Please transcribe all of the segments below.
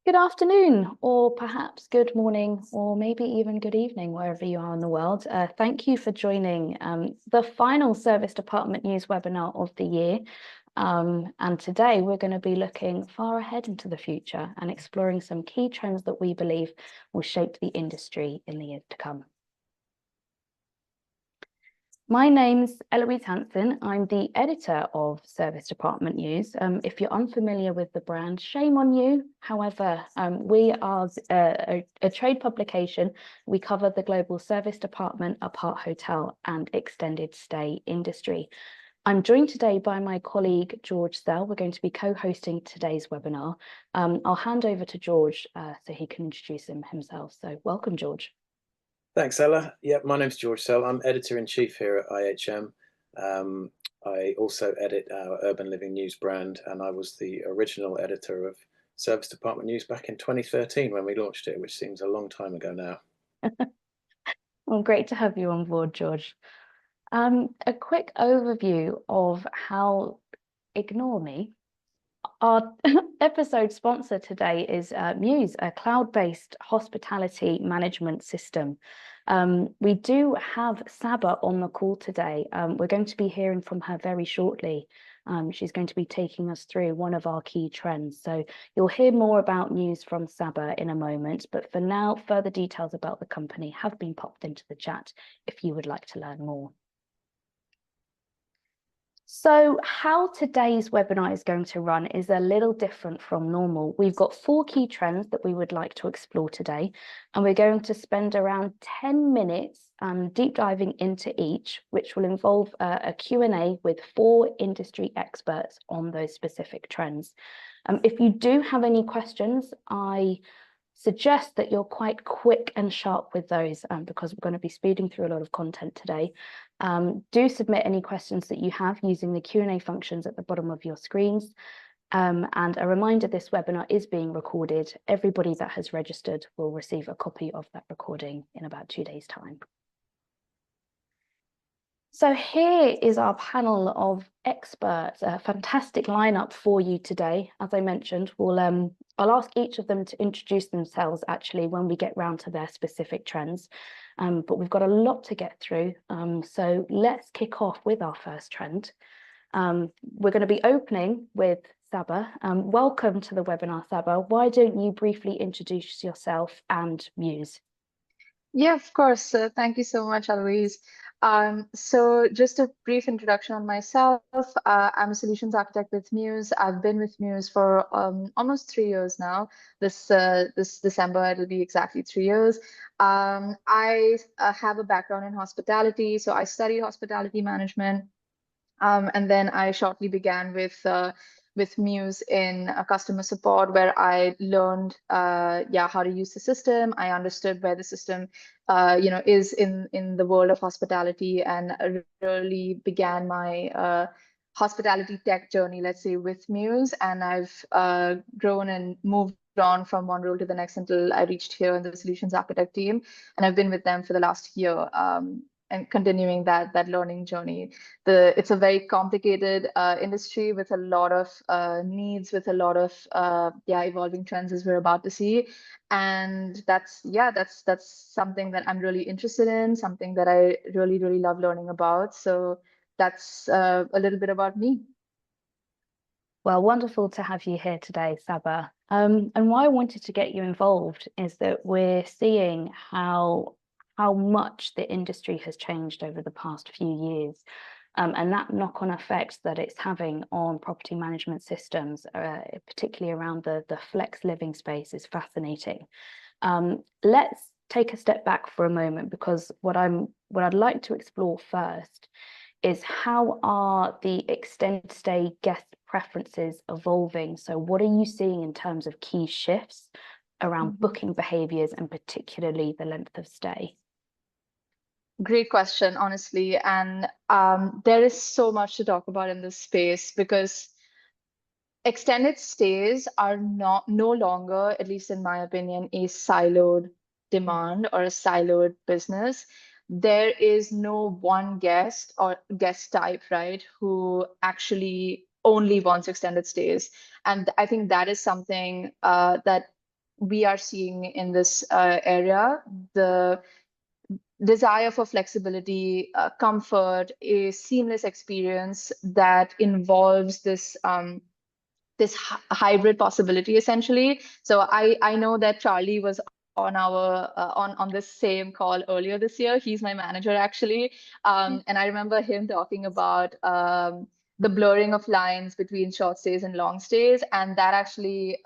Good afternoon, or perhaps good morning, or maybe even good evening, wherever you are in the world. Thank you for joining the final Service Department News webinar of the year. And today we're going to be looking far ahead into the future and exploring some key trends that we believe will shape the industry in the years to come. My name's Eloise Hanson. I'm the editor of Service Department News. If you're unfamiliar with the brand, shame on you. However, we are a trade publication. We cover the global service department, apart hotel and extended stay industry. I'm joined today by my colleague, George Sell. We're going to be co-hosting today's webinar. I'll hand over to George so he can introduce himself. So welcome, George. Thanks, Ella. Yeah, my name's George Sell. I'm editor-in-chief here at IHM. I also edit our Urban Living News brand, and I was the original editor of Service Department News back in 2013 when we launched it, which seems a long time ago now. Well, great to have you on board, George. A quick overview of how, ignore me, our episode sponsor today is Mews, a cloud-based hospitality management system. We do have Sabah on the call today. We're going to be hearing from her very shortly. She's going to be taking us through one of our key trends. So you'll hear more about Mews from Sabah in a moment. But for now, further details about the company have been popped into the chat if you would like to learn more. So how today's webinar is going to run is a little different from normal. We've got 4 key trends that we would like to explore today, and we're going to spend around 10 minutes deep diving into each, which will involve a Q&A with 4 industry experts on those specific trends. If you do have any questions, I suggest that you're quite quick and sharp with those because we're going to be speeding through a lot of content today. Do submit any questions that you have using the Q&A functions at the bottom of your screens. And a reminder, this webinar is being recorded. Everybody that has registered will receive a copy of that recording in about 2 days' time. So here is our panel of experts, a fantastic lineup for you today. As I mentioned, I'll ask each of them to introduce themselves actually when we get round to their specific trends. But we've got a lot to get through. So let's kick off with our first trend. We're going to be opening with Sabah. Welcome to the webinar, Sabah. Why don't you briefly introduce yourself and Mews? Yeah, of course. Thank you so much, Eloise. So just a brief introduction on myself. I'm a solutions architect with Mews. I've been with Mews for almost 3 years now. This December, it'll be exactly 3 years. I have a background in hospitality, so I studied hospitality management. And then I shortly began with Mews in customer support, where I learned how to use the system. I understood where the system is in the world of hospitality, and really began my hospitality tech journey, let's say, with Mews. And I've grown and moved on from one role to the next until I reached here in the solutions architect team, and I've been with them for the last year. And continuing that learning journey. It's a very complicated industry with a lot of needs, with a lot of evolving trends, as we're about to see. And that's something that I'm really interested in, something that I really love learning about. So that's a little bit about me. Well, wonderful to have you here today, Sabah. And why I wanted to get you involved is that we're seeing how much the industry has changed over the past few years, and that knock-on effect that it's having on property management systems, particularly around the flex living space, is fascinating. Let's take a step back for a moment, because what I'd like to explore first is how are the extended stay guest preferences evolving? So what are you seeing in terms of key shifts around booking behaviors, and particularly the length of stay? Great question, honestly. And there is so much to talk about in this space, because extended stays are no longer, at least in my opinion, a siloed demand or a siloed business. There is no one guest or guest type, right, who actually only wants extended stays. And I think that is something that we are seeing in this area, the desire for flexibility, comfort, a seamless experience that involves this hybrid possibility essentially. So I know that Charlie was on our on this same call earlier this year. He's my manager actually, and I remember him talking about the blurring of lines between short stays and long stays, and that actually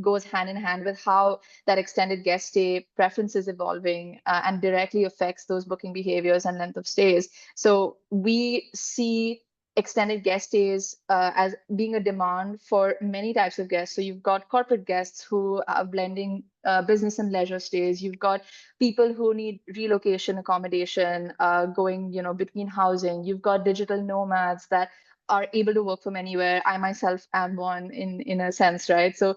goes hand in hand with how that extended guest stay preference is evolving and directly affects those booking behaviors and length of stays. So we see extended guest stays as being a demand for many types of guests. So you've got corporate guests who are blending business and leisure stays. You've got people who need relocation accommodation, going, between housing. You've got digital nomads that are able to work from anywhere. I myself am one in a sense, right? So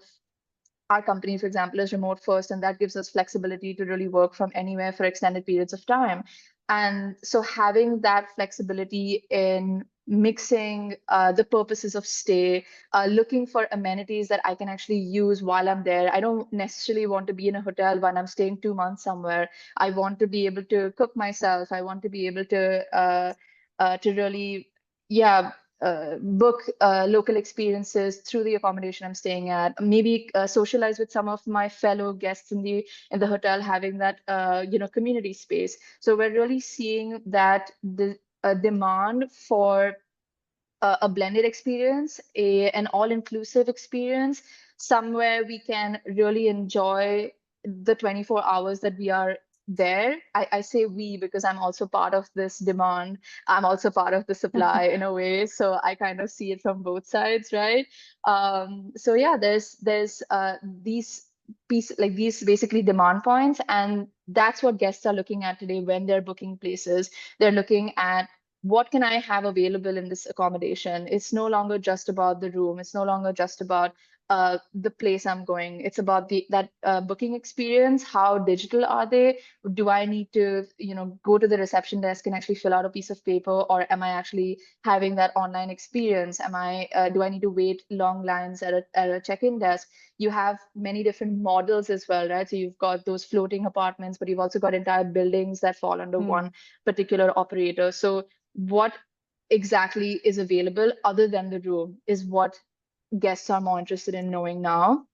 our company, for example, is remote first, and that gives us flexibility to really work from anywhere for extended periods of time. And so having that flexibility in mixing the purposes of stay, looking for amenities that I can actually use while I'm there. I don't necessarily want to be in a hotel when I'm staying 2 months somewhere. I want to be able to cook myself. I want to be able to really, yeah, book local experiences through the accommodation I'm staying at. Maybe socialize with some of my fellow guests in the hotel, having that community space. So we're really seeing that the demand for a blended experience, an all-inclusive experience, somewhere we can really enjoy the 24 hours that we are there. I say we because I'm also part of this demand. I'm also part of the supply in a way. So I kind of see it from both sides, right? So yeah, there's these basically demand points, and that's what guests are looking at today when they're booking places. They're looking at what can I have available in this accommodation? It's no longer just about the room. It's no longer just about the place I'm going. It's about that booking experience. How digital are they? Do I need to, go to the reception desk and actually fill out a piece of paper, or am I actually having that online experience? Do I need to wait long lines at a check-in desk? You have many different models as well, right? So you've got those floating apartments, but you've also got entire buildings that fall under one particular operator. So what exactly is available other than the room is what guests are more interested in knowing now.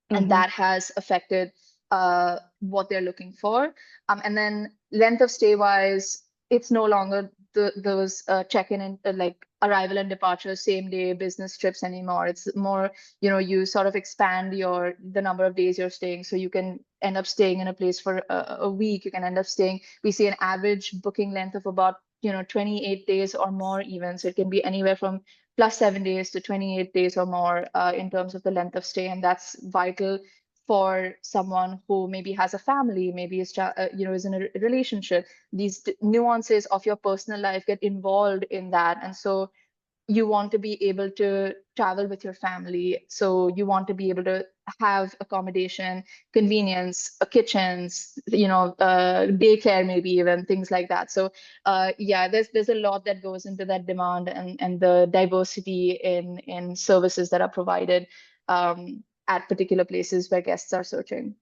And that has affected what they're looking for. And then length of stay wise, it's no longer those check-in and like arrival and departure, same day business trips anymore. It's more, you sort of expand the number of days you're staying. So you can end up staying in a place for a week. You can end up staying, we see an average booking length of about 28 days or more even. So it can be anywhere from +7 days to 28 days or more in terms of the length of stay. And that's vital for someone who maybe has a family, maybe is is in a relationship. These nuances of your personal life get involved in that. And so you want to be able to travel with your family. So you want to be able to have accommodation, convenience, kitchens, daycare, maybe even things like that. So yeah, there's a lot that goes into that demand and the diversity in services that are provided at particular places where guests are searching.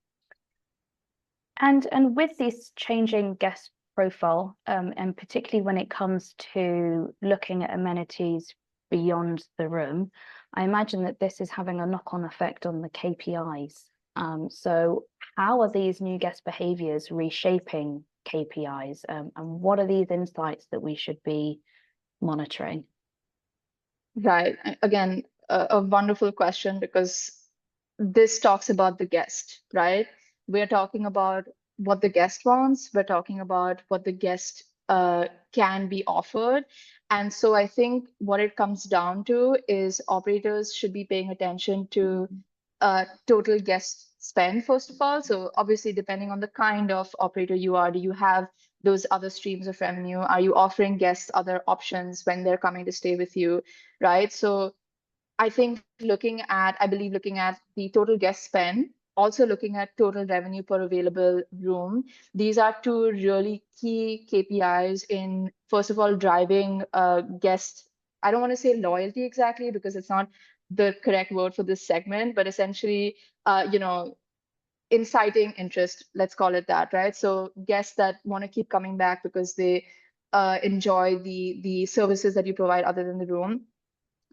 And with this changing guest profile, and particularly when it comes to looking at amenities beyond the room, I imagine that this is having a knock-on effect on the KPIs. So how are these new guest behaviors reshaping KPIs, and what are these insights that we should be monitoring? Right. Again, a wonderful question, because this talks about the guest, right? We're talking about what the guest wants. We're talking about what the guest can be offered. And so I think what it comes down to is operators should be paying attention to total guest spend, first of all. So obviously, depending on the kind of operator you are, do you have those other streams of revenue? Are you offering guests other options when they're coming to stay with you, right? So I think looking at the total guest spend, also looking at total revenue per available room. These are two really key KPIs in, first of all, driving guest, I don't want to say loyalty exactly because it's not the correct word for this segment, but essentially, inciting interest, let's call it that, right? So guests that want to keep coming back because they enjoy the services that you provide other than the room.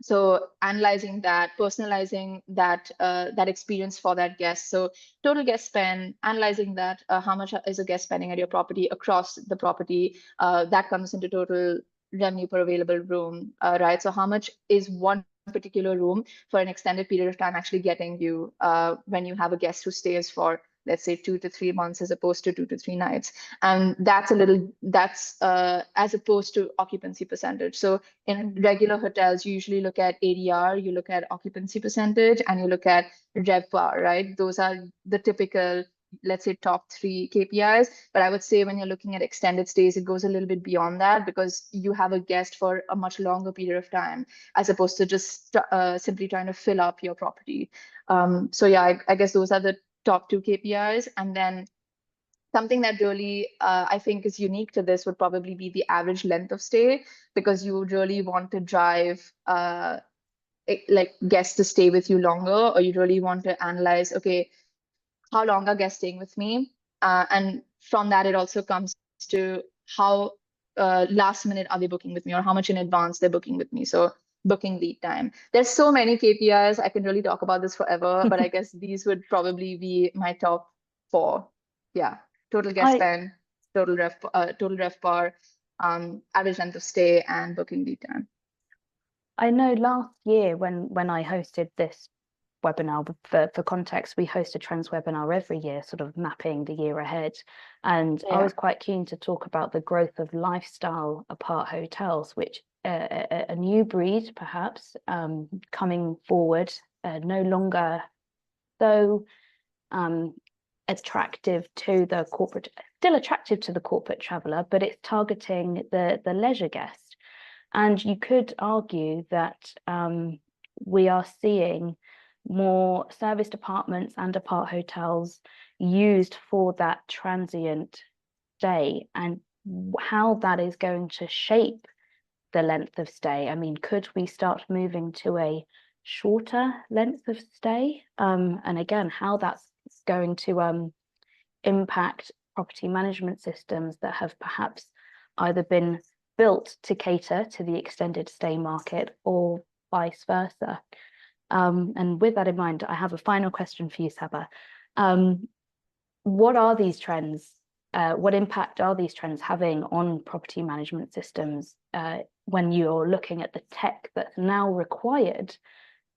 So analyzing that, personalizing that that experience for that guest. So total guest spend, analyzing that, how much is a guest spending at your property across the property, that comes into total revenue per available room, right? So how much is one particular room for an extended period of time actually getting you when you have a guest who stays for, let's say, 2 to 3 months as opposed to 2 to 3 nights. And that's as opposed to occupancy percentage. So in regular hotels, you usually look at ADR, you look at occupancy percentage, and you look at RevPAR, right? Those are the typical, let's say, top 3 KPIs. But I would say when you're looking at extended stays, it goes a little bit beyond that because you have a guest for a much longer period of time, as opposed to just simply trying to fill up your property. So yeah, I guess those are the top 2 KPIs. And then something that really I think is unique to this would probably be the average length of stay, because you really want to drive like guests to stay with you longer, or you really want to analyze, okay, how long are guests staying with me? And from that, it also comes to how last minute are they booking with me, or how much in advance they're booking with me. So booking lead time. There's so many KPIs. I can really talk about this forever, but I guess these would probably be my top 4. Yeah. Total guest spend, total RevPAR, average length of stay, and booking lead time. I know last year when I hosted this webinar, for context, we host a trends webinar every year, sort of mapping the year ahead. And I was quite keen to talk about the growth of lifestyle apart hotels, which a new breed, perhaps, coming forward, no longer so attractive to the corporate, still attractive to the corporate traveler, but it's targeting the leisure guest. And you could argue that we are seeing more serviced apartments and apart hotels used for that transient stay, and how that is going to shape the length of stay. I mean, could we start moving to a shorter length of stay? And again, how that's going to impact property management systems that have perhaps either been built to cater to the extended stay market or vice versa. And with that in mind, I have a final question for you, Sabah. What are these trends? What impact are these trends having on property management systems when you're looking at the tech that's now required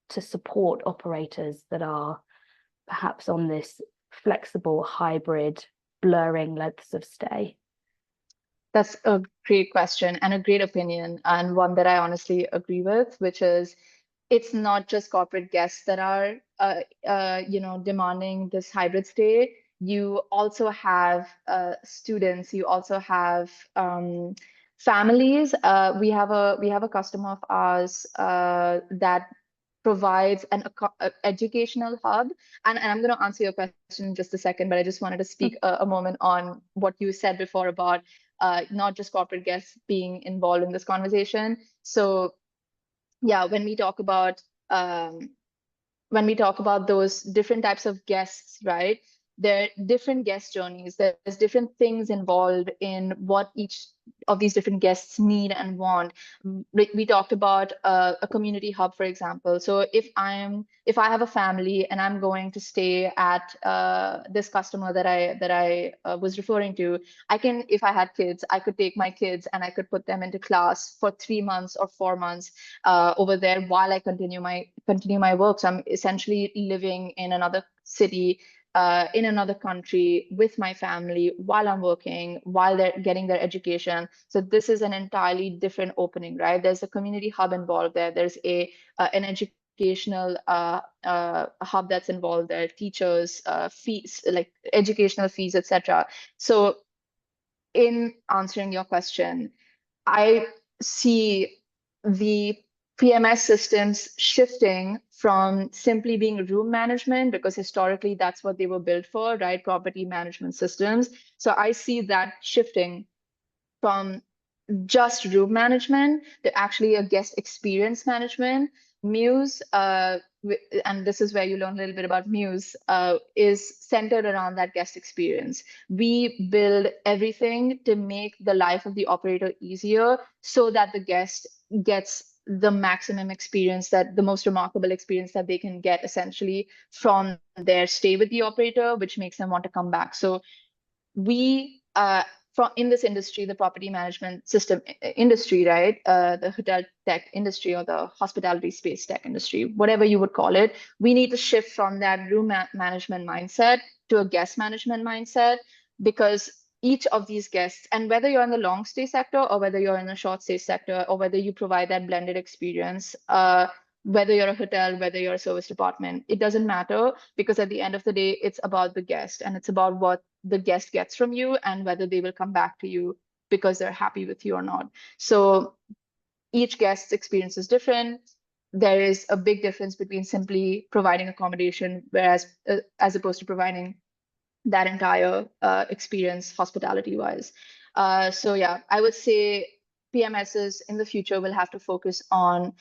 to support operators that are perhaps on this flexible, hybrid, blurring lengths of stay? That's a great question and a great opinion, and one that I honestly agree with, which is it's not just corporate guests that are demanding this hybrid stay. You also have students, you also have families. We have a customer of ours that provides an educational hub. And I'm going to answer your question in just a second, but I just wanted to speak a moment on what you said before about not just corporate guests being involved in this conversation. So yeah, when we talk about those different types of guests, right? There are different guest journeys. There's different things involved in what each of these different guests need and want. We talked about a community hub, for example. So if I have a family and I'm going to stay at this customer that I was referring to, I can, if I had kids, I could take my kids and I could put them into class for 3 months or 4 months over there while I continue my work. So I'm essentially living in another city, in another country with my family while I'm working, while they're getting their education. So this is an entirely different opening, right? There's a community hub involved there. There's an educational hub that's involved there, teachers, fees, like educational fees, etc. So in answering your question, I see the PMS systems shifting from simply being room management, because historically that's what they were built for, right? Property management systems. So I see that shifting from just room management to actually a guest experience management. Mews and this is where you learn a little bit about Mews, is centered around that guest experience. We build everything to make the life of the operator easier so that the guest gets the maximum experience, that the most remarkable experience that they can get essentially from their stay with the operator, which makes them want to come back. So we from in this industry, the property management system industry, right? The hotel tech industry or the hospitality space tech industry, whatever you would call it, we need to shift from that room management mindset to a guest management mindset, because each of these guests, and whether you're in the long stay sector or whether you're in the short stay sector, or whether you provide that blended experience, whether you're a hotel, whether you're a service department, it doesn't matter, because at the end of the day, it's about the guest, and it's about what the guest gets from you and whether they will come back to you because they're happy with you or not. So each guest's experience is different. There is a big difference between simply providing accommodation, whereas as opposed to providing that entire experience hospitality wise. So yeah, I would say PMSs in the future will have to focus on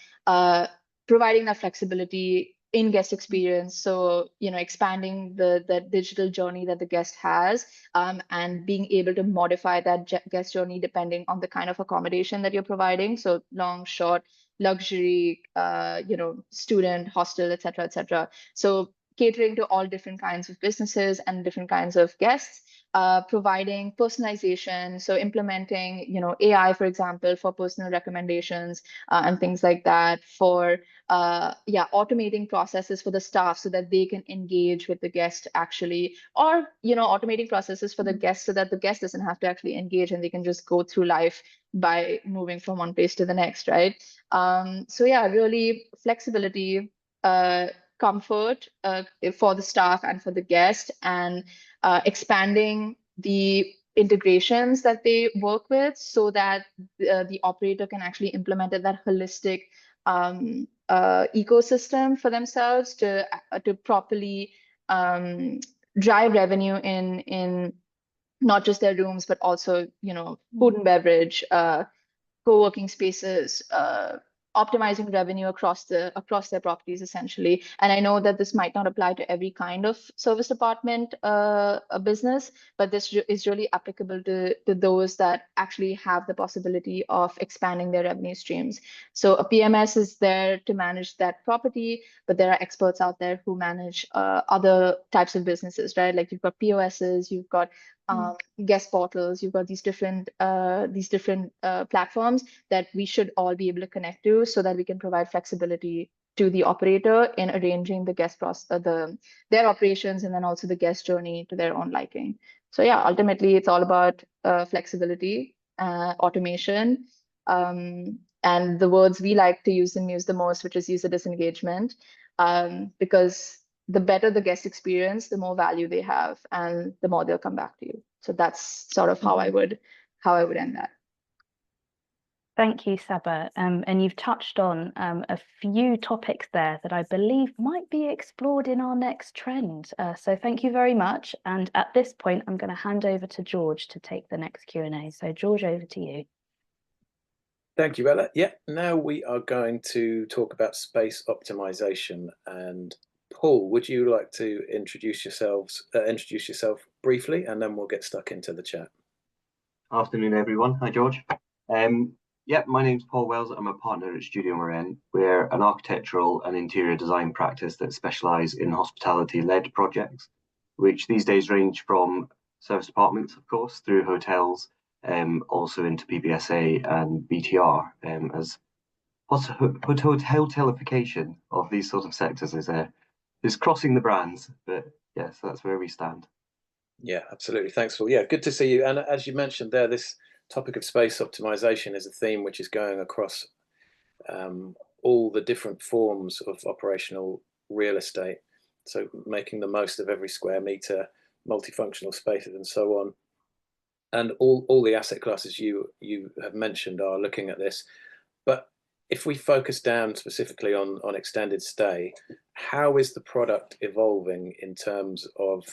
providing that flexibility in guest experience. So, expanding the digital journey that the guest has, and being able to modify that guest journey depending on the kind of accommodation that you're providing. So long, short, luxury, student, hostel, et cetera, et cetera. So catering to all different kinds of businesses and different kinds of guests, providing personalization, so implementing, AI, for example, for personal recommendations, and things like that, for automating processes for the staff so that they can engage with the guest actually, or automating processes for the guest so that the guest doesn't have to actually engage and they can just go through life by moving from one place to the next, right? So yeah, really flexibility, comfort for the staff and for the guest, and expanding the integrations that they work with so that the operator can actually implement that holistic ecosystem for themselves to properly drive revenue in not just their rooms, but also, food and beverage, co-working spaces, optimizing revenue across their properties essentially. And I know that this might not apply to every kind of service department a business, but this is really applicable to those that actually have the possibility of expanding their revenue streams. So a PMS is there to manage that property, but there are experts out there who manage other types of businesses, right? Like you've got POSs, you've got guest portals, you've got these different platforms that we should all be able to connect to so that we can provide flexibility to the operator in arranging the guest their operations, and then also the guest journey to their own liking. So yeah, ultimately it's all about flexibility, automation, and the words we like to use in Mews the most, which is user disengagement, because the better the guest experience, the more value they have, and the more they'll come back to you. So that's sort of how I would end that. Thank you, Sabah. And you've touched on a few topics there that I believe might be explored in our next trend. So thank you very much. And at this point, I'm going to hand over to George to take the next Q&A. So George, over to you. Thank you, Ella. Yeah, now we are going to talk about space optimization. And Paul, would you like to introduce yourself briefly, and then we'll get stuck into the chat. Afternoon, everyone. Hi, George. Yeah, my name's Paul Wells. I'm a partner at Studio Moren. We're an architectural and interior design practice that specialise in hospitality-led projects, which these days range from service apartments, of course, through hotels, also into PBSA and BTR, as hotelification of these sort of sectors is crossing the brands. But yeah, so that's where we stand. Yeah, absolutely. Thanks, Paul. Yeah, good to see you. And as you mentioned there, this topic of space optimization is a theme which is going across all the different forms of operational real estate. So making the most of every square meter, multifunctional spaces, and so on. And all the asset classes you have mentioned are looking at this. But if we focus down specifically on extended stay, how is the product evolving in terms of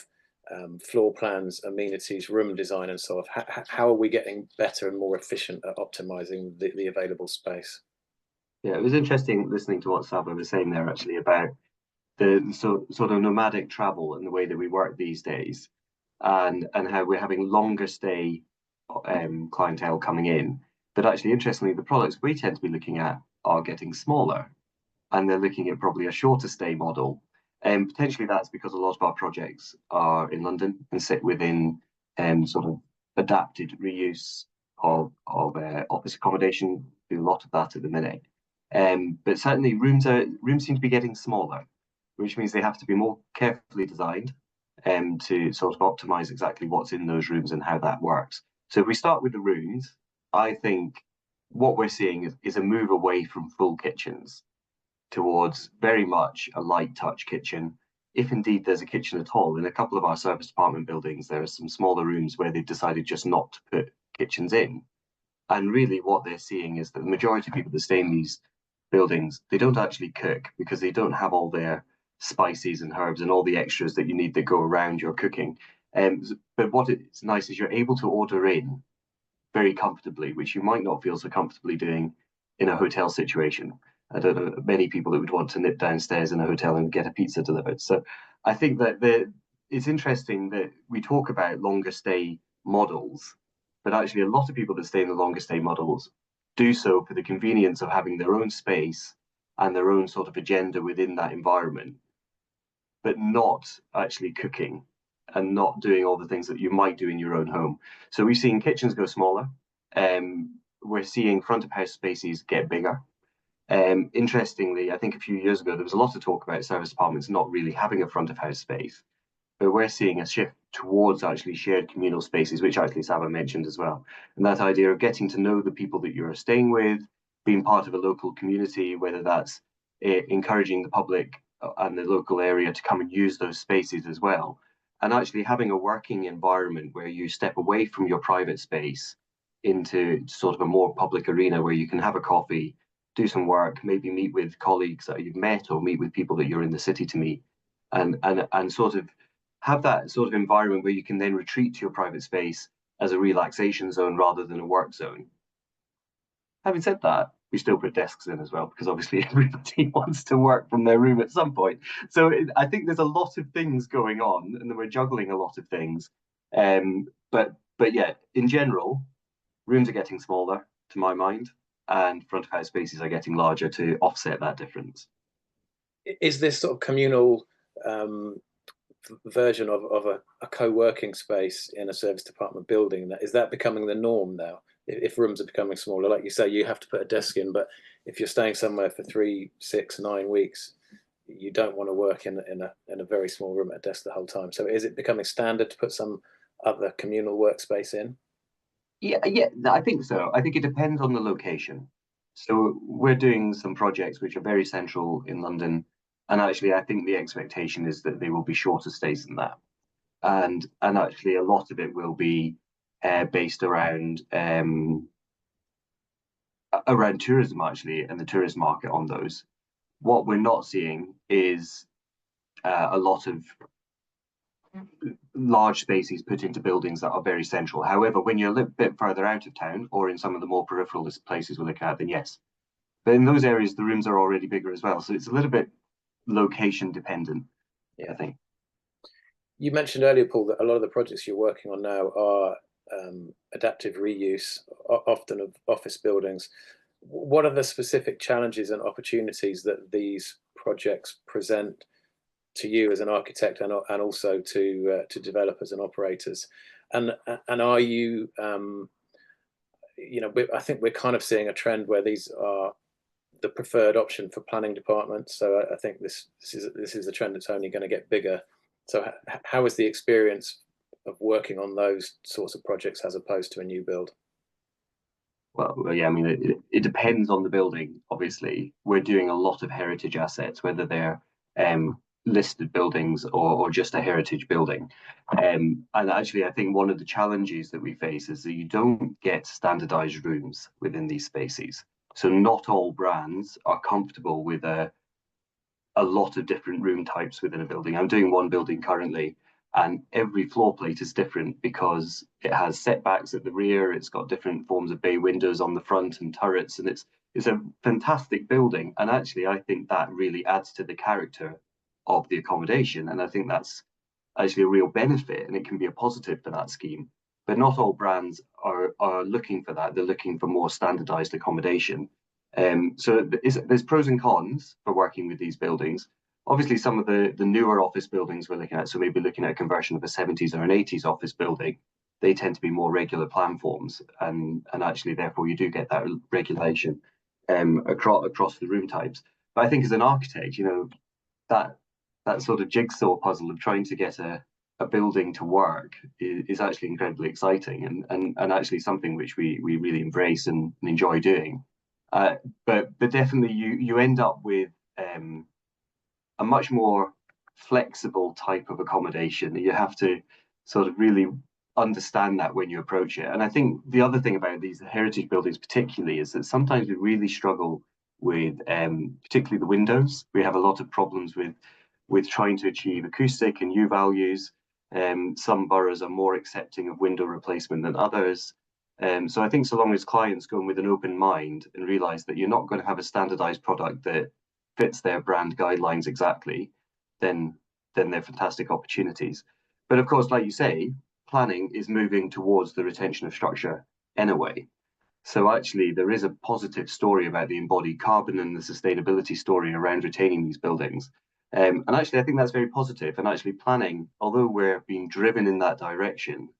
floor plans, amenities, room design, and so on? How are we getting better and more efficient at optimizing the available space? Yeah, it was interesting listening to what Sabah was saying there, actually, about the sort of nomadic travel and the way that we work these days, and how we're having longer stay clientele coming in. But actually, interestingly, the products we tend to be looking at are getting smaller, and they're looking at probably a shorter stay model. And potentially that's because a lot of our projects are in London and sit within sort of adapted reuse of office accommodation. Do a lot of that at the minute. But certainly rooms seem to be getting smaller, which means they have to be more carefully designed to sort of optimize exactly what's in those rooms and how that works. So if we start with the rooms, I think what we're seeing is a move away from full kitchens towards very much a light touch kitchen, if indeed there's a kitchen at all. In a couple of our service department buildings, there are some smaller rooms where they've decided just not to put kitchens in. And really what they're seeing is that the majority of people that stay in these buildings, they don't actually cook because they don't have all their spices and herbs and all the extras that you need that go around your cooking. But what is nice is you're able to order in very comfortably, which you might not feel so comfortably doing in a hotel situation. I don't know many people that would want to nip downstairs in a hotel and get a pizza delivered. So I think that it's interesting that we talk about longer stay models, but actually a lot of people that stay in the longer stay models do so for the convenience of having their own space and their own sort of agenda within that environment, but not actually cooking and not doing all the things that you might do in your own home. So we've seen kitchens go smaller. We're seeing front of house spaces get bigger. Interestingly, I think a few years ago, there was a lot of talk about service departments not really having a front of house space, but we're seeing a shift towards actually shared communal spaces, which actually Sabah mentioned as well. And that idea of getting to know the people that you're staying with, being part of a local community, whether that's encouraging the public and the local area to come and use those spaces as well. And actually having a working environment where you step away from your private space into sort of a more public arena where you can have a coffee, do some work, maybe meet with colleagues that you've met or meet with people that you're in the city to meet, and sort of have that sort of environment where you can then retreat to your private space as a relaxation zone rather than a work zone. Having said that, we still put desks in as well, because obviously everybody wants to work from their room at some point. So I think there's a lot of things going on and we're juggling a lot of things. But yeah, in general, rooms are getting smaller to my mind, and front of house spaces are getting larger to offset that difference. Is this sort of communal version of a co-working space in a service department building, is that becoming the norm now? If rooms are becoming smaller, like you say, you have to put a desk in, but if you're staying somewhere for 3, 6, 9 weeks, you don't want to work in a very small room at a desk the whole time. So is it becoming standard to put some other communal workspace in? Yeah, I think so. I think it depends on the location. So we're doing some projects which are very central in London, and actually I think the expectation is that they will be shorter stays than that. And actually a lot of it will be based around tourism actually, and the tourist market on those. What we're not seeing is a lot of large spaces put into buildings that are very central. However, when you're a little bit further out of town or in some of the more peripheral places we look at, then yes. But in those areas, the rooms are already bigger as well. So it's a little bit location dependent, I think. You mentioned earlier, Paul, that a lot of the projects you're working on now are adaptive reuse, often of office buildings. What are the specific challenges and opportunities that these projects present to you as an architect and also to developers and operators? And are you, I think we're kind of seeing a trend where these are the preferred option for planning departments. So I think this is a trend that's only going to get bigger. So how is the experience of working on those sorts of projects as opposed to a new build? Well, yeah, I mean, it depends on the building, obviously. We're doing a lot of heritage assets, whether they're listed buildings or just a heritage building. And actually, I think one of the challenges that we face is that you don't get standardized rooms within these spaces. So not all brands are comfortable with a lot of different room types within a building. I'm doing one building currently, and every floor plate is different because it has setbacks at the rear, it's got different forms of bay windows on the front and turrets, and it's a fantastic building. And actually, I think that really adds to the character of the accommodation. And I think that's actually a real benefit, and it can be a positive for that scheme. But not all brands are looking for that. They're looking for more standardized accommodation. So there's pros and cons for working with these buildings. Obviously, some of the newer office buildings we're looking at, so maybe looking at a conversion of a 70s or an 80s office building, they tend to be more regular plan forms, and actually, therefore, you do get that regulation across the room types. But I think as an architect, that sort of jigsaw puzzle of trying to get a building to work is actually incredibly exciting, and actually something which we really embrace and enjoy doing. But definitely you end up with a much more flexible type of accommodation. You have to sort of really understand that when you approach it. And I think the other thing about these heritage buildings particularly is that sometimes we really struggle with particularly the windows. We have a lot of problems with trying to achieve acoustic and U values. Some boroughs are more accepting of window replacement than others. So I think so long as clients go in with an open mind and realize that you're not going to have a standardized product that fits their brand guidelines exactly, then they're fantastic opportunities. But of course, like you say, planning is moving towards the retention of structure anyway. So actually, there is a positive story about the embodied carbon and the sustainability story around retaining these buildings. And actually, I think that's very positive. And actually, planning, although we're being driven in that direction,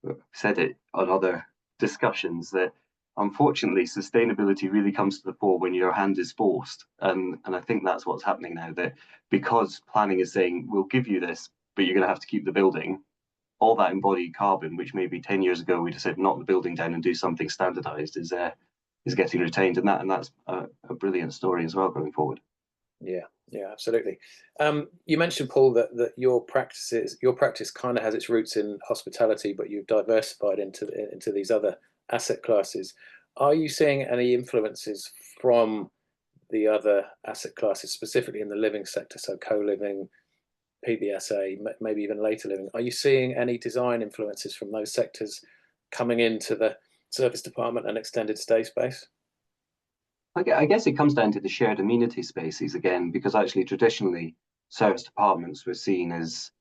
I've said it on other discussions that unfortunately, sustainability really comes to the fore when your hand is forced. And I think that's what's happening now, that because planning is saying, we'll give you this, but you're going to have to keep the building, all that embodied carbon, which maybe 10 years ago we'd have said knock the building down and do something standardized, is getting retained. And that's a brilliant story as well going forward. Yeah, absolutely. You mentioned, Paul, that your practice kind of has its roots in hospitality, but you've diversified into these other asset classes. Are you seeing any influences from the other asset classes, specifically in the living sector, so co-living, PBSA, maybe even later living? Are you seeing any design influences from those sectors coming into the service department and extended stay space? I guess it comes down to the shared amenity spaces again, because actually traditionally service departments were seen as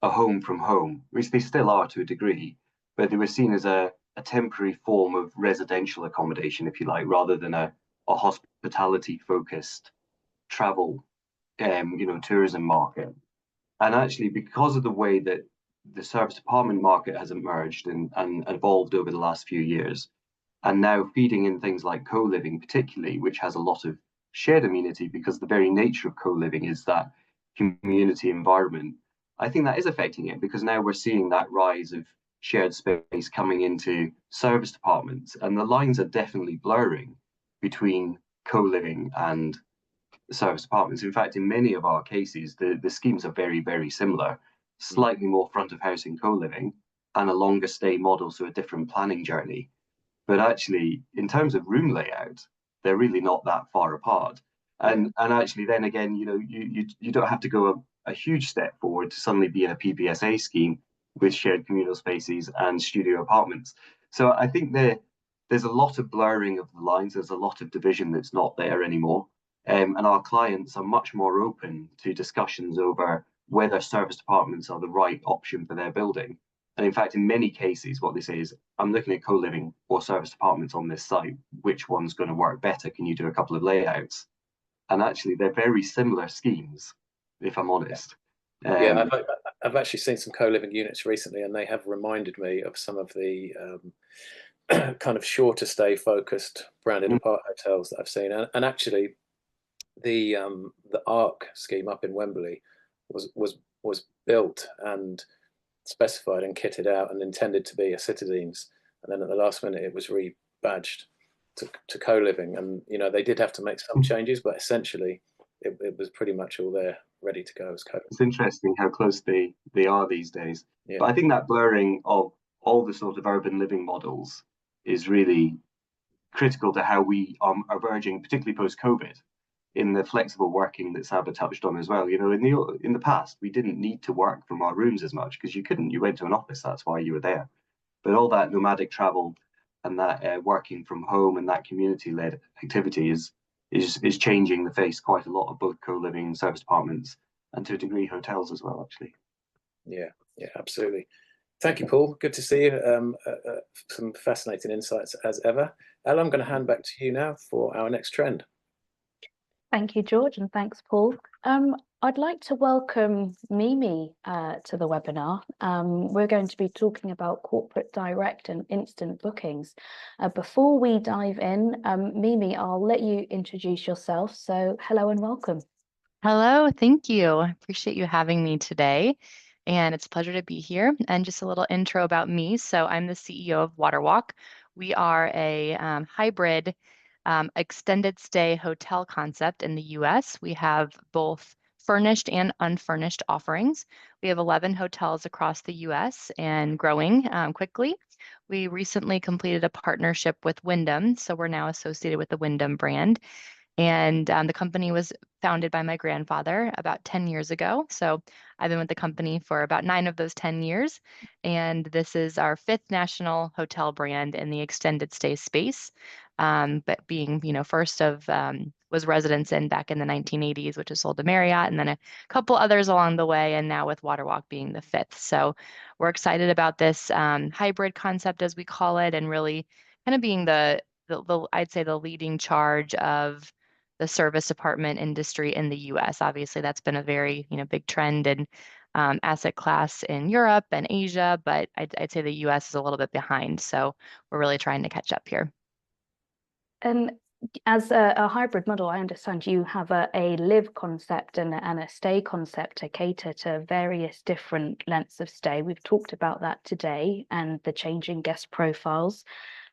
a home from home, which they still are to a degree, but they were seen as a temporary form of residential accommodation, if you like, rather than a hospitality focused travel, tourism market. And actually, because of the way that the service department market has emerged and evolved over the last few years, and now feeding in things like co-living particularly, which has a lot of shared amenity because the very nature of co-living is that community environment, I think that is affecting it, because now we're seeing that rise of shared space coming into service departments, and the lines are definitely blurring between co-living and service departments. In fact, in many of our cases, the schemes are very, very similar, slightly more front of house in co-living and a longer stay model, so a different planning journey. But actually, in terms of room layout, they're really not that far apart. And actually, then again, you don't have to go a huge step forward to suddenly be in a PBSA scheme with shared communal spaces and studio apartments. So I think there's a lot of blurring of the lines. There's a lot of division that's not there anymore. And our clients are much more open to discussions over whether service departments are the right option for their building. And in fact, in many cases, what they say is, I'm looking at co-living or service departments on this site. Which one's going to work better? Can you do a couple of layouts? And actually, they're very similar schemes, if I'm honest. I've actually seen some co-living units recently, and they have reminded me of some of the kind of shorter stay focused branded apart hotels that I've seen. And actually, the Arc scheme up in Wembley was built and specified and kitted out and intended to be a Citadines, and then at the last minute it was rebadged to co-living, and they did have to make some changes, but essentially it was pretty much all there ready to go as co-living. It's interesting how close they are these days. But I think that blurring of all the sort of urban living models is really critical to how we are emerging, particularly post-COVID, in the flexible working that Sabah touched on as well. In the past, we didn't need to work from our rooms as much because you couldn't. You went to an office, that's why you were there. But all that nomadic travel and that working from home and that community-led activity is changing the face quite a lot of both co-living and service apartments. and to a degree hotels as well, actually. Yeah, absolutely. Thank you, Paul. Good to see you. Some fascinating insights as ever. Ella, I'm going to hand back to you now for our next trend. Thank you, George, and thanks, Paul. I'd like to welcome Mimi to the webinar. We're going to be talking about corporate direct and instant bookings. Before we dive in, Mimi, I'll let you introduce yourself. So hello and welcome. Hello, thank you. I appreciate you having me today. And it's a pleasure to be here. And just a little intro about me. So I'm the CEO of WaterWalk. We are a hybrid extended stay hotel concept in the US. We have both furnished and unfurnished offerings. We have 11 hotels across the US and growing quickly. We recently completed a partnership with Wyndham, so we're now associated with the Wyndham brand. And the company was founded by my grandfather about 10 years ago. So I've been with the company for about 9 of those 10 years. And this is our 5th national hotel brand in the extended stay space. But being, first of was Residence Inn back in the 1980s, which is sold to Marriott, and then a couple others along the way, and now with WaterWalk being the 5th. So we're excited about this hybrid concept, as we call it, and really kind of being the I'd say the leading charge of the service department industry in the US. Obviously, that's been a very, big trend in asset class in Europe and Asia, but I'd say the US is a little bit behind. So we're really trying to catch up here. And as a hybrid model, I understand you have a live concept and a stay concept to cater to various different lengths of stay. We've talked about that today and the changing guest profiles.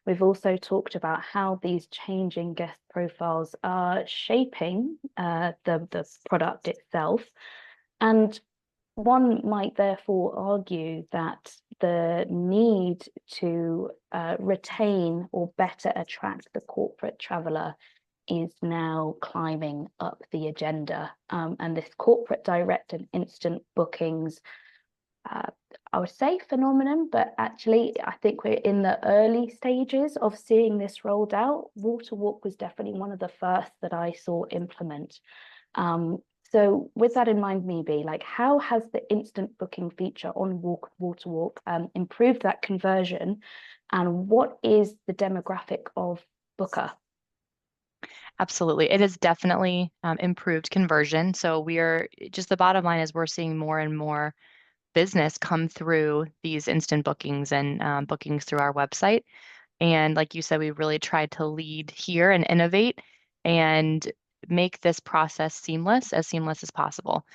We've also talked about how these changing guest profiles are shaping the product itself. And one might therefore argue that the need to retain or better attract the corporate traveller is now climbing up the agenda. And this corporate direct and instant bookings, I would say phenomenon, but actually I think we're in the early stages of seeing this rolled out. WaterWalk was definitely one of the first that I saw implement. So with that in mind, maybe how has the instant booking feature on WaterWalk improved that conversion, and what is the demographic of booker? Absolutely. It has definitely improved conversion. So the bottom line is we're seeing more and more business come through these instant bookings and bookings through our website. And like you said, we really tried to lead here and innovate and make this process seamless as possible.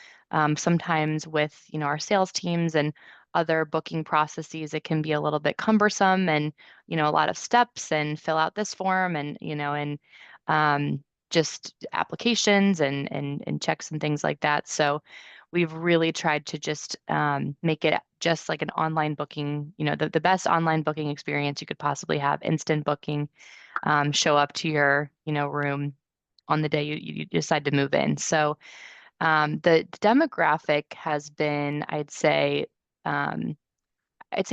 Sometimes with our sales teams and other booking processes, it can be a little bit cumbersome and a lot of steps and fill out this form and just applications and checks and things like that. So we've really tried to just make it just like an online booking, the best online booking experience you could possibly have. Instant booking, show up to your room on the day you decide to move in. So the demographic has been, I'd say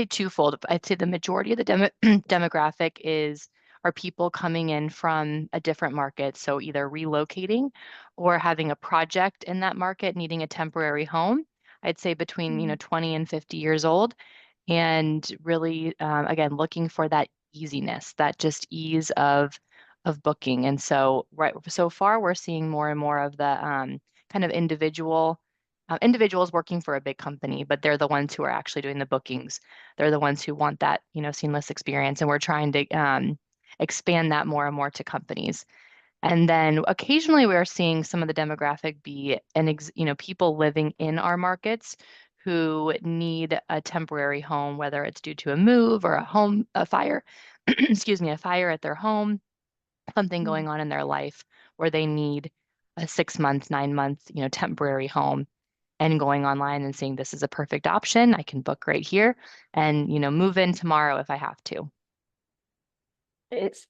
twofold. I'd say the majority of the demographic are people coming in from a different market. So either relocating or having a project in that market, needing a temporary home. I'd say between 20 and 50 years old, and really again looking for that easiness, that just ease of booking. And so so far we're seeing more and more of the kind of individuals working for a big company, but they're the ones who are actually doing the bookings. They're the ones who want that, seamless experience. And we're trying to expand that more and more to companies. And then occasionally we are seeing some of the demographic be people living in our markets who need a temporary home, whether it's due to a move or a fire, a fire at their home, something going on in their life where they need a 6-month, 9-month, temporary home, and going online and saying, this is a perfect option. I can book right here and, move in tomorrow if I have to.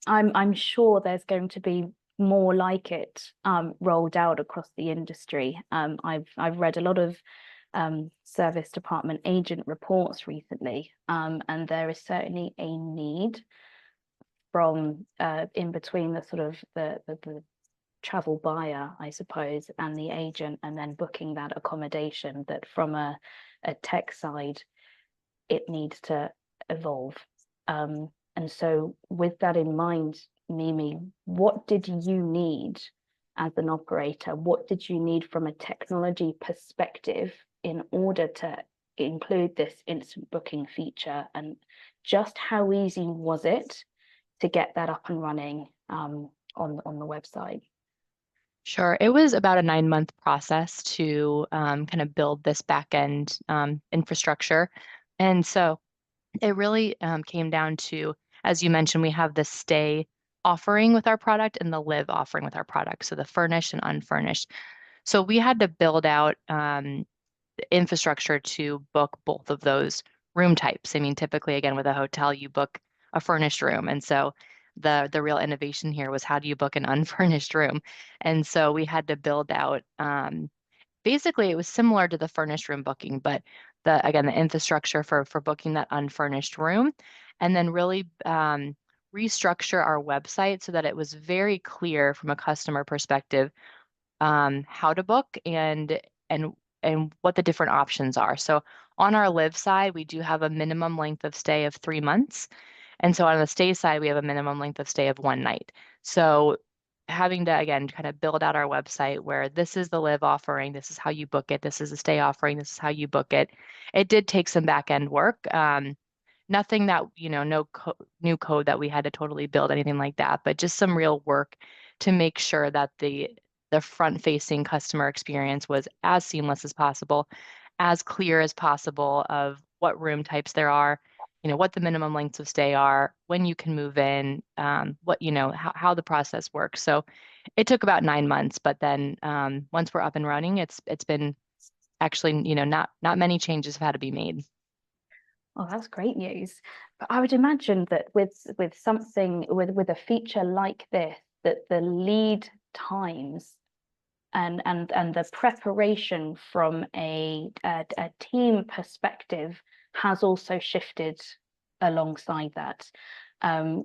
I'm sure there's going to be more like it rolled out across the industry. I've read a lot of service department agent reports recently, and there is certainly a need from in between the sort of the travel buyer, I suppose, and the agent, and then booking that accommodation, that from a tech side, it needs to evolve. And so with that in mind, Mimi, what did you need as an operator? What did you need from a technology perspective in order to include this instant booking feature? And just how easy was it to get that up and running on the website? Sure. It was about a 9-month process to kind of build this back end infrastructure. And so it really came down to, as you mentioned, we have the stay offering with our product and the live offering with our product. So the furnished and unfurnished. So we had to build out the infrastructure to book both of those room types. I mean, typically, again, with a hotel, you book a furnished room. And so the real innovation here was, how do you book an unfurnished room? And so we had to build out, basically it was similar to the furnished room booking, but the infrastructure for booking that unfurnished room, and then really restructure our website so that it was very clear from a customer perspective how to book and what the different options are. So on our live side, we do have a minimum length of stay of 3 months. And so on the stay side, we have a minimum length of stay of 1 night. So having to, again, kind of build out our website where this is the live offering, this is how you book it, this is the stay offering, this is how you book it. It did take some back end work. Nothing that, no new code that we had to totally build, anything like that, but just some real work to make sure that the front-facing customer experience was as seamless as possible, as clear as possible of what room types there are, what the minimum lengths of stay are, when you can move in, how the process works. So it took about 9 months, but then once we're up and running, it's been actually, not many changes have had to be made. Oh, that's great news. But I would imagine that with something with a feature like this, that the lead times and the preparation from a team perspective has also shifted alongside that.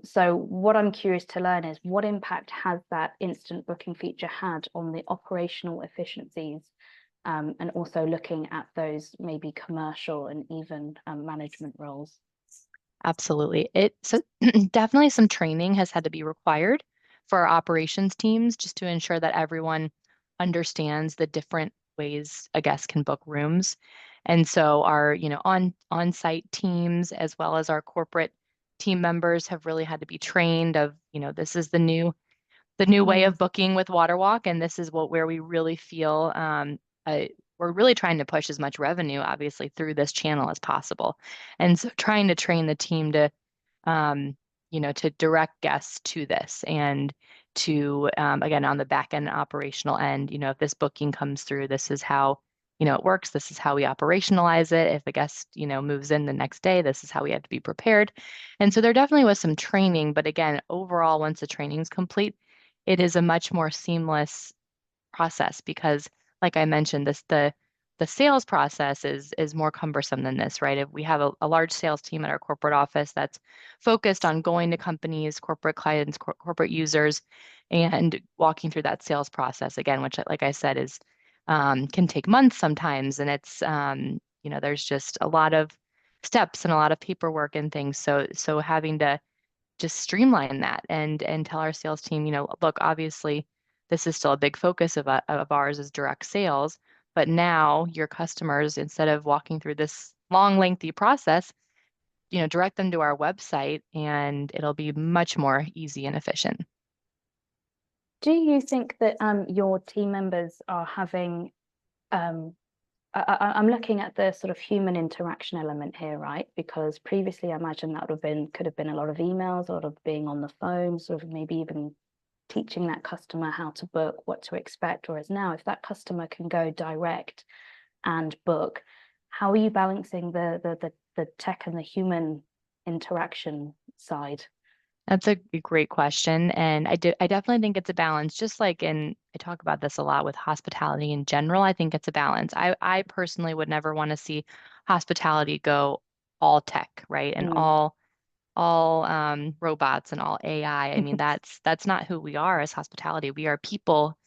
So what I'm curious to learn is, what impact has that instant booking feature had on the operational efficiencies, and also looking at those maybe commercial and even management roles? Absolutely. So definitely some training has had to be required for our operations teams, just to ensure that everyone understands the different ways a guest can book rooms. And so our, on-site teams, as well as our corporate team members, have really had to be trained of, this is the new way of booking with WaterWalk, and this is where we really feel we're really trying to push as much revenue, obviously, through this channel as possible. And so trying to train the team to, to direct guests to this, and to, again, on the back end operational end, if this booking comes through, this is how, it works. This is how we operationalize it. If a guest, moves in the next day, this is how we have to be prepared. And so there definitely was some training, but again, overall, once the training is complete, it is a much more seamless process, because, like I mentioned, the sales process is more cumbersome than this, right? If we have a large sales team at our corporate office that's focused on going to companies, corporate clients, corporate users, and walking through that sales process again, which, like I said, is can take months sometimes, and it's there's just a lot of steps and a lot of paperwork and things. So having to just streamline that and tell our sales team, look, obviously, this is still a big focus of ours, is direct sales, but now your customers, instead of walking through this long, lengthy process, direct them to our website, and it'll be much more easy and efficient. Do you think that your team members are having, I'm looking at the sort of human interaction element here, right? Because previously I imagine that could have been a lot of emails, a lot of being on the phone, sort of maybe even teaching that customer how to book, what to expect. Whereas now, if that customer can go direct and book, how are you balancing the tech and the human interaction side? That's a great question. And I definitely think it's a balance, just like I talk about this a lot with hospitality in general. I think it's a balance. I personally would never want to see hospitality go all tech, right? And all all robots and all AI. I mean, that's not who we are as hospitality. We are people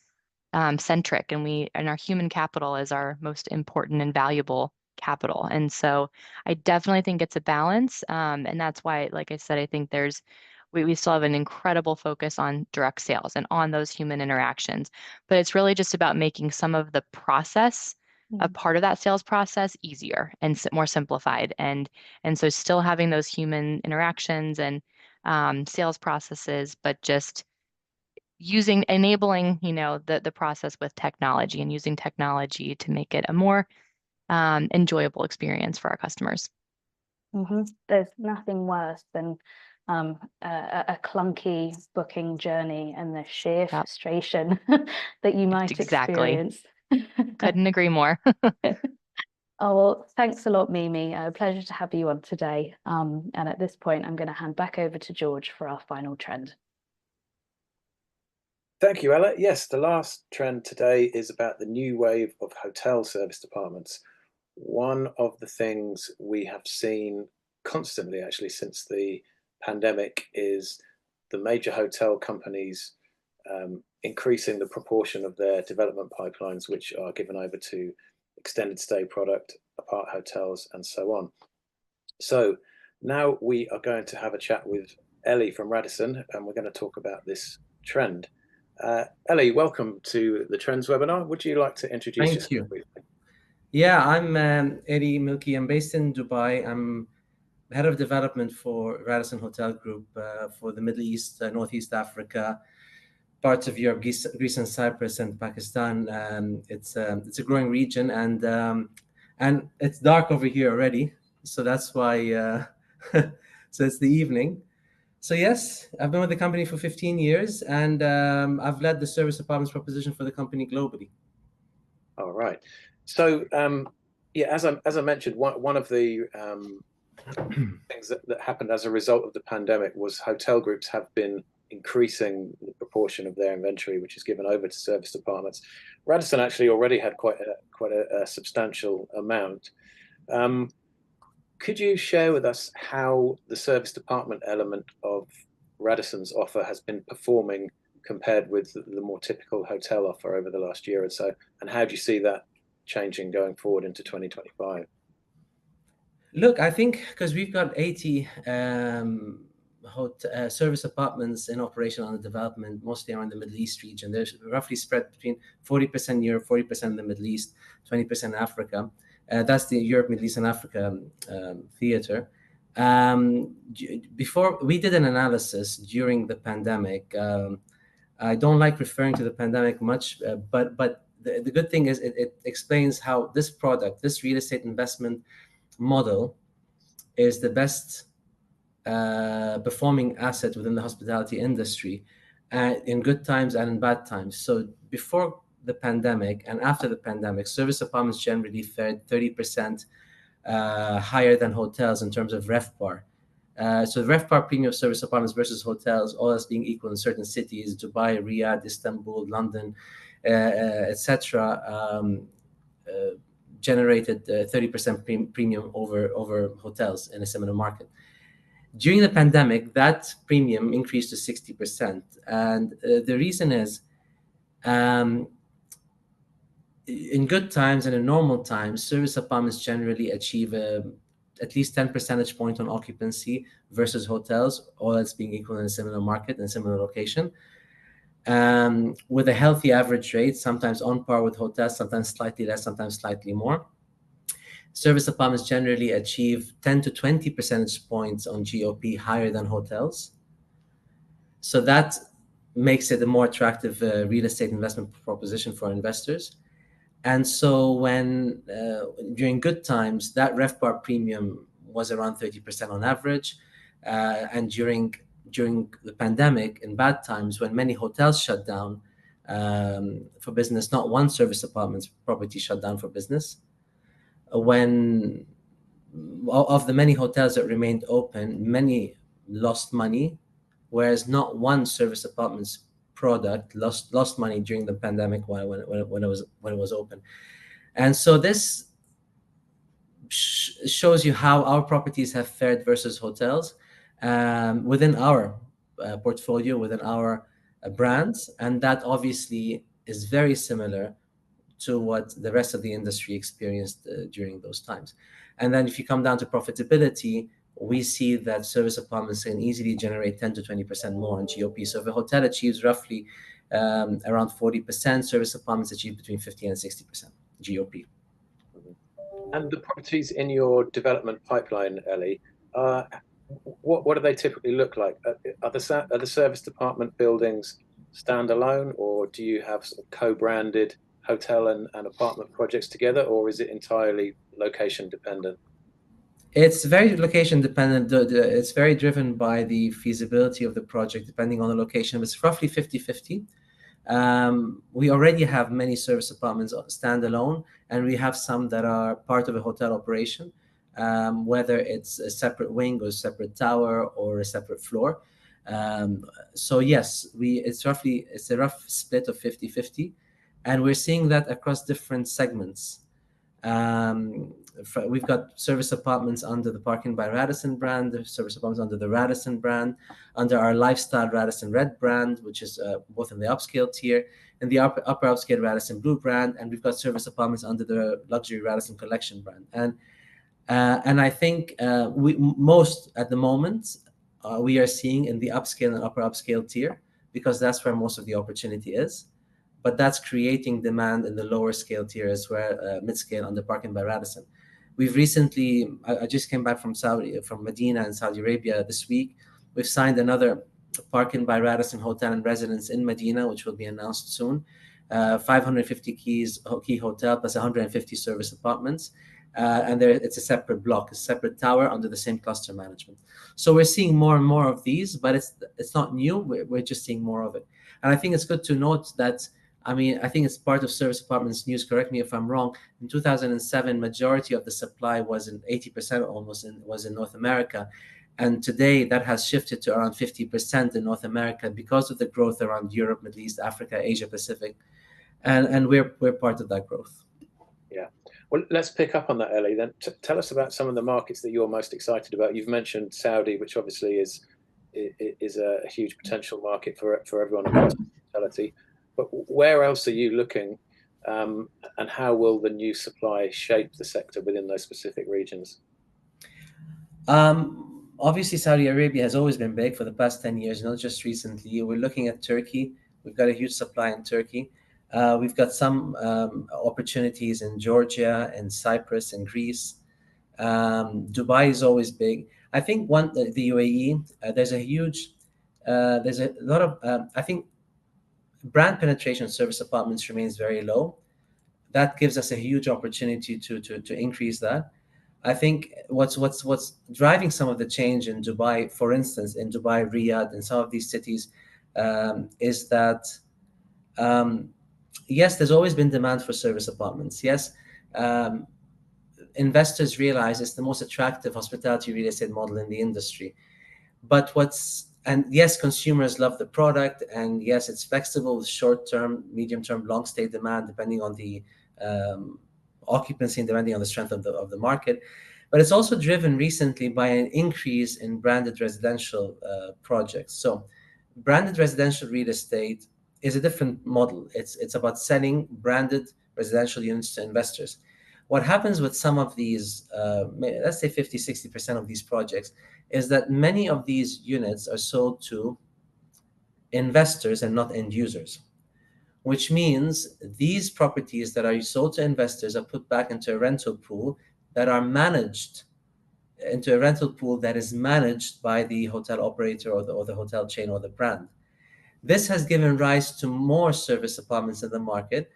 centric, and our human capital is our most important and valuable capital. And so I definitely think it's a balance. And that's why, like I said, I think we still have an incredible focus on direct sales and on those human interactions. But it's really just about making some of the process, a part of that sales process, easier and more simplified. And so still having those human interactions and sales processes, but just enabling, the process with technology and using technology to make it a more enjoyable experience for our customers. There's nothing worse than a clunky booking journey and the sheer frustration that you might experience. Couldn't agree more. Oh, well, thanks a lot, Mimi. A pleasure to have you on today. And at this point, I'm going to hand back over to George for our final trend. Thank you, Ella. Yes, the last trend today is about the new wave of hotel service departments. One of the things we have seen constantly, actually, since the pandemic is the major hotel companies increasing the proportion of their development pipelines, which are given over to extended stay product, apart hotels, and so on. So now we are going to have a chat with Elie from Radisson, and we're going to talk about this trend. Elie, welcome to the Trends webinar. Would you like to introduce yourself? Thank you. Yeah, I'm Elie Milky. I'm based in Dubai. I'm head of development for Radisson Hotel Group for the Middle East, Northeast Africa, parts of Europe, Greece and Cyprus and Pakistan. It's a growing region, and it's dark over here already, so that's why. So it's the evening. So yes, I've been with the company for 15 years, and I've led the service apartments proposition for the company globally. All right. So yeah, as I mentioned, one of the things that happened as a result of the pandemic was hotel groups have been increasing the proportion of their inventory which is given over to service departments. Radisson actually already had quite a substantial amount. Could you share with us how the service department element of Radisson's offer has been performing compared with the more typical hotel offer over the last year or so, and how do you see that changing going forward into 2025? Look, I think because we've got 80 service apartments in operation under development, mostly around the Middle East region. They're roughly spread between 40% Europe, 40% in the Middle East, 20% Africa. That's the Europe, Middle East, and Africa theater. Before we did an analysis during the pandemic. I don't like referring to the pandemic much, but the good thing is it explains how this product, this real estate investment model, is the best performing asset within the hospitality industry in good times and in bad times. So before the pandemic and after the pandemic, service apartments generally fared 30% higher than hotels in terms of RevPAR. So the RevPAR premium of service apartments versus hotels, all else being equal in certain cities, Dubai, Riyadh, Istanbul, London, etc., generated 30% premium over hotels in a similar market. During the pandemic, that premium increased to 60%. And the reason is, in good times and in normal times, service apartments generally achieve at least 10 percentage point on occupancy versus hotels, all else being equal in a similar market and a similar location. With a healthy average rate, sometimes on par with hotels, sometimes slightly less, sometimes slightly more. Service apartments generally achieve 10 to 20 percentage points on GOP higher than hotels. So that makes it a more attractive real estate investment proposition for investors. And so when during good times, that RevPAR premium was around 30% on average. And during the pandemic, in bad times, when many hotels shut down for business, not one service apartment's property shut down for business. When of the many hotels that remained open, many lost money, whereas not one service apartment's product lost money during the pandemic when it was open. And so this shows you how our properties have fared versus hotels. within our portfolio, within our brands, and that obviously is very similar to what the rest of the industry experienced during those times. And then if you come down to profitability, we see that service apartments can easily generate 10 to 20% more on GOP. So if a hotel achieves roughly around 40%, service apartments achieve between 50 and 60% GOP. And the properties in your development pipeline, Elie, what do they typically look like? Are the service department buildings standalone, or do you have sort of co-branded hotel and apartment projects together, or is it entirely location dependent? It's very location dependent. It's very driven by the feasibility of the project, depending on the location. It's roughly 50-50. We already have many service apartments standalone, and we have some that are part of a hotel operation, whether it's a separate wing or a separate tower or a separate floor. So yes, it's a rough split of 50-50, and we're seeing that across different segments. We've got service apartments under the Parking by Radisson brand, service apartments under the Radisson brand, under our lifestyle Radisson Red brand, which is both in the upscale tier, and the upper upscale Radisson Blue brand, and we've got service apartments under the luxury Radisson Collection brand. And I think most at the moment we are seeing in the upscale and upper upscale tier, because that's where most of the opportunity is. But that's creating demand in the lower scale tier as well, mid-scale under Parking by Radisson. We've recently, I just came back from Medina in Saudi Arabia this week. We've signed another Parking by Radisson hotel and residence in Medina, which will be announced soon. 550 key hotel plus 150 service apartments. And it's a separate block, a separate tower under the same cluster management. So we're seeing more and more of these, but it's not new. We're just seeing more of it. And I think it's good to note that, I think it's part of service apartments news, correct me if I'm wrong, in 2007, majority of the supply was in 80% almost was in North America. And today that has shifted to around 50% in North America because of the growth around Europe, Middle East, Africa, Asia Pacific. And we're part of that growth. Yeah. Well, let's pick up on that, Elie. Then tell us about some of the markets that you're most excited about. You've mentioned Saudi, which obviously is a huge potential market for everyone across hospitality. But where else are you looking, and how will the new supply shape the sector within those specific regions? Obviously, Saudi Arabia has always been big for the past 10 years, not just recently. We're looking at Turkey. We've got a huge supply in Turkey. We've got some opportunities in Georgia and Cyprus and Greece. Dubai is always big. I think the UAE, there's a lot of, I think brand penetration service apartments remains very low. That gives us a huge opportunity to increase that. I think what's driving some of the change in Dubai, for instance, in Dubai, Riyadh, and some of these cities, is that yes, there's always been demand for service apartments. Yes, investors realize it's the most attractive hospitality real estate model in the industry. But yes, consumers love the product, and yes, it's flexible with short-term, medium-term, long-stay demand, depending on the occupancy and depending on the strength of the market. But it's also driven recently by an increase in branded residential projects. So branded residential real estate is a different model. It's about selling branded residential units to investors. What happens with some of these, let's say 50-60% of these projects, is that many of these units are sold to investors and not end users, which means these properties that are sold to investors are put back into a rental pool that are managed, into a rental pool that is managed by the hotel operator or the hotel chain or the brand. This has given rise to more service apartments in the market,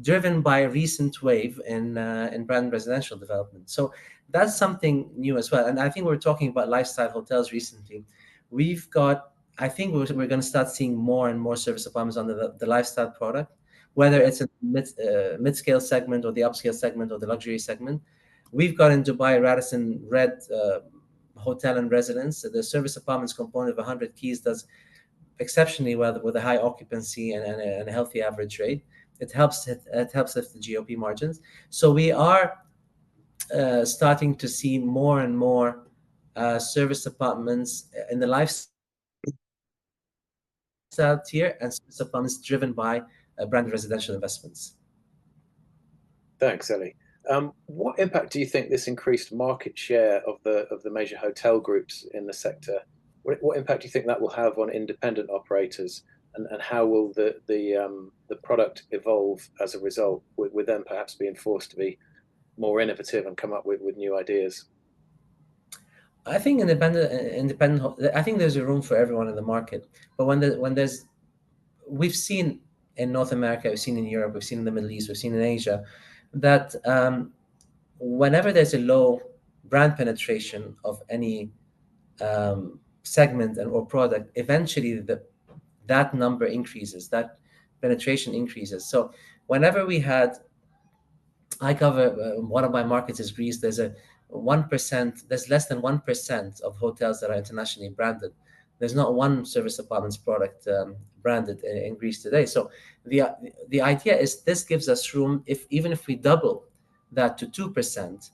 driven by a recent wave in brand residential development. So that's something new as well. And I think we were talking about lifestyle hotels recently. I think we're going to start seeing more and more service apartments under the lifestyle product, whether it's in mid-scale segment or the upscale segment or the luxury segment. We've got in Dubai Radisson Red hotel and residence. The service apartments component of 100 keys does exceptionally well with a high occupancy and a healthy average rate. It helps lift the GOP margins. So we are starting to see more and more service apartments in the lifestyle tier, and service apartments driven by branded residential investments. Thanks, Elie. What impact do you think this increased market share of the major hotel groups in the sector? What impact do you think that will have on independent operators, and how will the product evolve as a result, with them perhaps being forced to be more innovative and come up with new ideas? I think I think there's a room for everyone in the market, but we've seen in North America, we've seen in Europe, we've seen in the Middle East, we've seen in Asia, that whenever there's a low brand penetration of any segment or product, eventually that number increases, that penetration increases. So whenever I cover one of my markets is Greece. There's less than 1% of hotels that are internationally branded. There's not one service apartments product branded in Greece today. So the idea is this gives us room, even if we double that to 2%,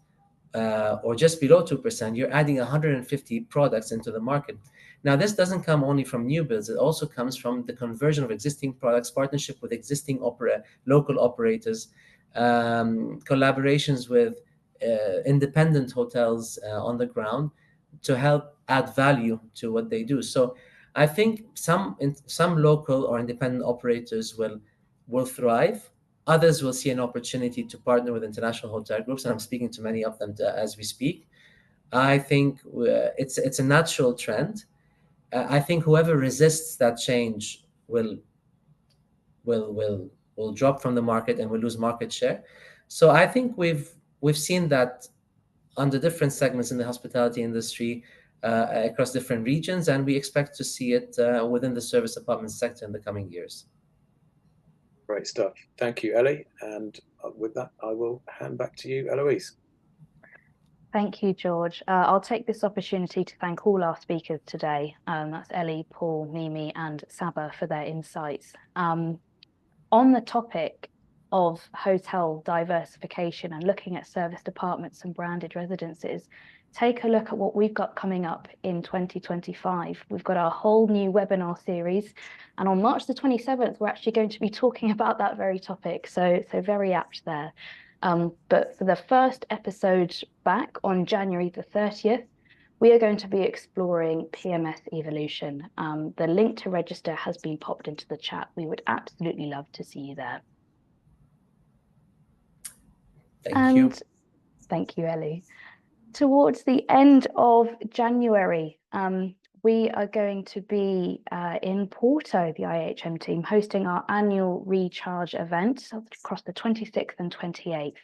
or just below 2%, you're adding 150 products into the market. Now, this doesn't come only from new builds. It also comes from the conversion of existing products, partnership with existing local operators, collaborations with independent hotels on the ground to help add value to what they do. So I think some local or independent operators will thrive. Others will see an opportunity to partner with international hotel groups, and I'm speaking to many of them as we speak. I think it's a natural trend. I think whoever resists that change will drop from the market and will lose market share. So I think we've seen that under different segments in the hospitality industry across different regions, and we expect to see it within the service apartment sector in the coming years. Great stuff. Thank you, Elie. And with that, I will hand back to you, Eloise. Thank you, George. I'll take this opportunity to thank all our speakers today. That's Elie, Paul, Mimi, and Sabah for their insights. On the topic of hotel diversification and looking at serviced apartments and branded residences, take a look at what we've got coming up in 2025. We've got our whole new webinar series, and on March the 27th, we're actually going to be talking about that very topic. So very apt there. But for the first episode back on January the 30th, we are going to be exploring PMS evolution. The link to register has been popped into the chat. We would absolutely love to see you there. Thank you, Elie. Towards the end of January, we are going to be in Porto, the IHM team, hosting our annual Recharge event across the 26th and 28th.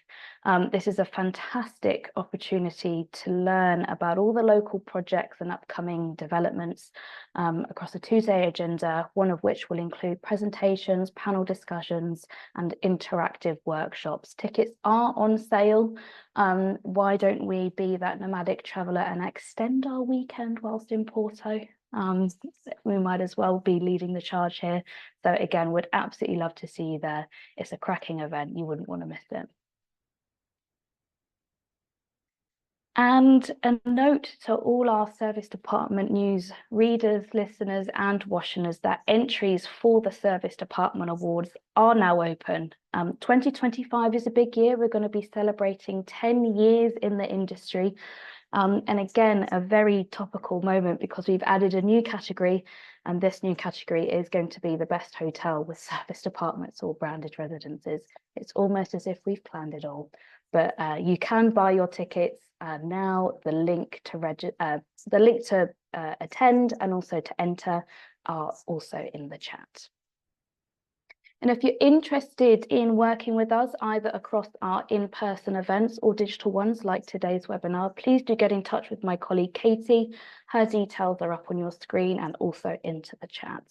This is a fantastic opportunity to learn about all the local projects and upcoming developments across a 2-day agenda, one of which will include presentations, panel discussions, and interactive workshops. Tickets are on sale. Why don't we be that nomadic traveller and extend our weekend whilst in Porto? We might as well be leading the charge here. So again, would absolutely love to see you there. It's a cracking event. You wouldn't want to miss it. And a note to all our Service Department News readers, listeners, and washers that entries for the Service Department Awards are now open. 2025 is a big year. We're going to be celebrating 10 years in the industry. And again, a very topical moment because we've added a new category, and this new category is going to be the best hotel with serviced apartments or branded residences. It's almost as if we've planned it all. But you can buy your tickets now. The link to attend and also to enter are also in the chat. And if you're interested in working with us, either across our in-person events or digital ones like today's webinar, please do get in touch with my colleague Katie. Her details are up on your screen and also into the chat.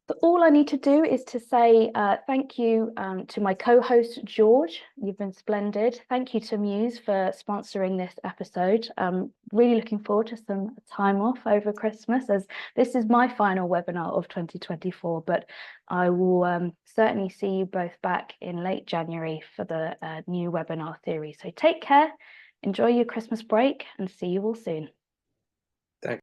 So all I need to do is to say thank you to my co-host, George. You've been splendid. Thank you to Mews for sponsoring this episode. Really looking forward to some time off over Christmas, as this is my final webinar of 2024, but I will certainly see you both back in late January for the new webinar series. So take care Enjoy your Christmas break and see you all soon.